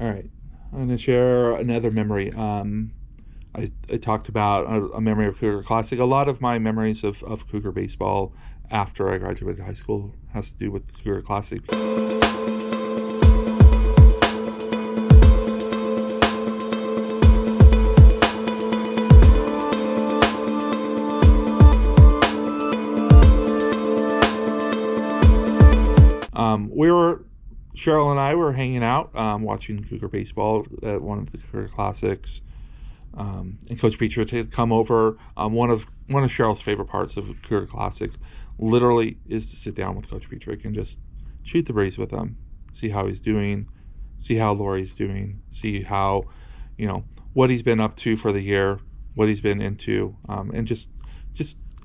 All right, I'm going to share another memory. I talked about a memory of Cougar Classic. A lot of my memories of Cougar baseball after I graduated high school has to do with Cougar Classic. Cheryl and I were hanging out, watching Cougar baseball at one of the Cougar Classics. And Coach Beecher had come over. One of Cheryl's favorite parts of Cougar Classic, literally, is to sit down with Coach Beecher and just shoot the breeze with him, see how he's doing, see how Lori's doing, see how, what he's been up to for the year, what he's been into, and just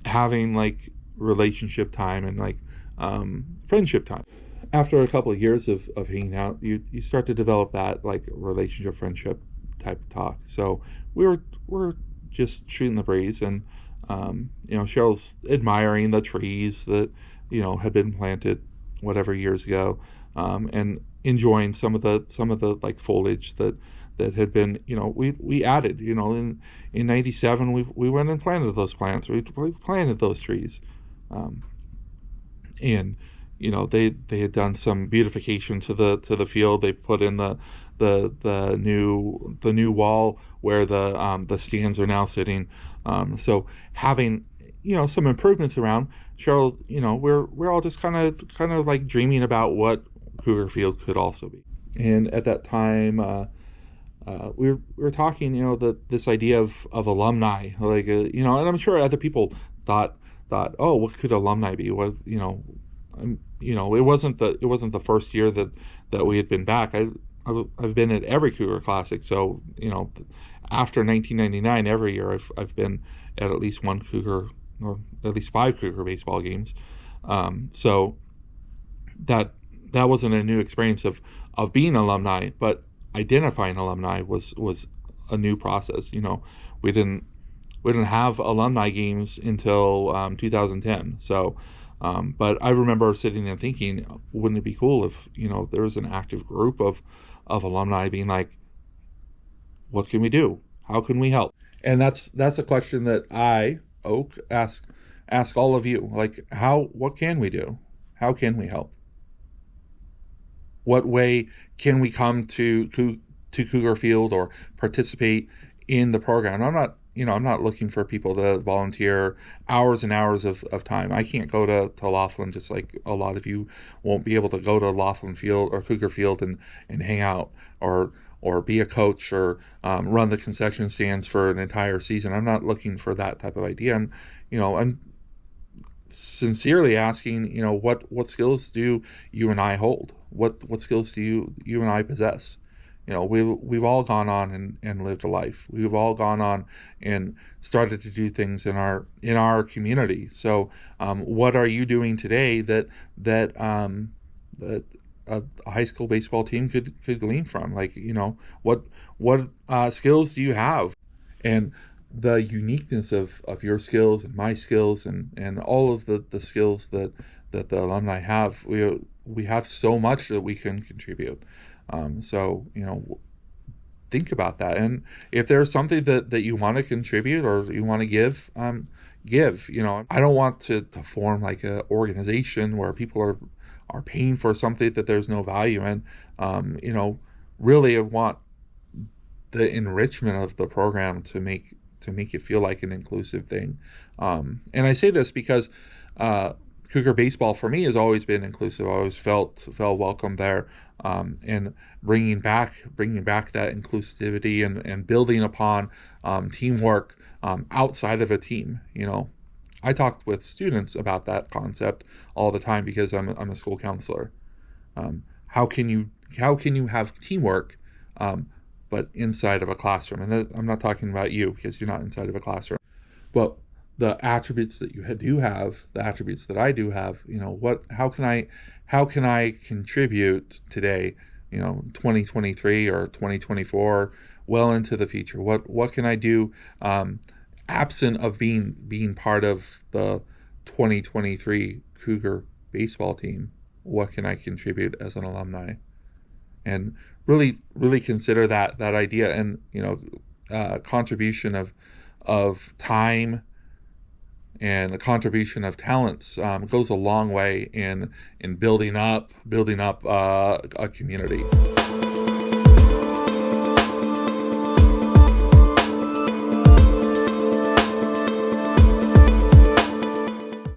having like relationship time and like friendship time. After a couple of years of hanging out, you start to develop that like relationship, friendship type of talk. So we're just shooting the breeze, and Cheryl's admiring the trees that had been planted whatever years ago, and enjoying some of the like foliage that had been we added in '97 we went and planted those plants, we planted those trees, and they had done some beautification to the field. They put in the new wall where the stands are now sitting. So having some improvements around, Cheryl, we're all just kind of like dreaming about what Cougar Field could also be. And at that time, we were talking, this idea of alumni, like and I'm sure other people thought, oh, what could alumni be? What it wasn't the first year that we had been back. I've been at every Cougar Classic, so after 1999, every year I've been at least one Cougar, or at least 5 Cougar baseball games. So that wasn't a new experience of being alumni, but identifying alumni was a new process. We didn't have alumni games until 2010. So. But I remember sitting and thinking, wouldn't it be cool if there was an active group of alumni being like, what can we do? How can we help? And that's a question that I, Oak, ask all of you. Like, what can we do? How can we help? What way can we come to Cougar Field or participate in the program? I'm not looking for people to volunteer hours and hours of time. I can't go to Laughlin, just like a lot of you won't be able to go to Laughlin Field or Cougar Field and hang out or be a coach or run the concession stands for an entire season. I'm not looking for that type of idea. I'm sincerely asking, what skills do you and I hold? What skills do you and I possess? We've all gone on and lived a life. We've all gone on and started to do things in our community. So, what are you doing today that a high school baseball team could glean from? Like, what skills do you have? And the uniqueness of your skills and my skills and all of the skills that the alumni have, we have so much that we can contribute. So, think about that. And if there's something that you want to contribute or you want to give, give. I don't want to form like an organization where people are paying for something that there's no value in. Really I want the enrichment of the program to make it feel like an inclusive thing. And I say this because Cougar baseball for me has always been inclusive. I always felt welcome there, and bringing back that inclusivity and building upon teamwork outside of a team. I talked with students about that concept all the time because I'm a school counselor. How can you have teamwork, but inside of a classroom? And I'm not talking about you because you're not inside of a classroom, but the attributes that you do have, the attributes that I do have, how can I contribute today, 2023 or 2024, well into the future? What can I do, absent of being part of the 2023 Cougar baseball team? What can I contribute as an alumni? And really consider that idea. And contribution of time and the contribution of talents goes a long way in building up a community.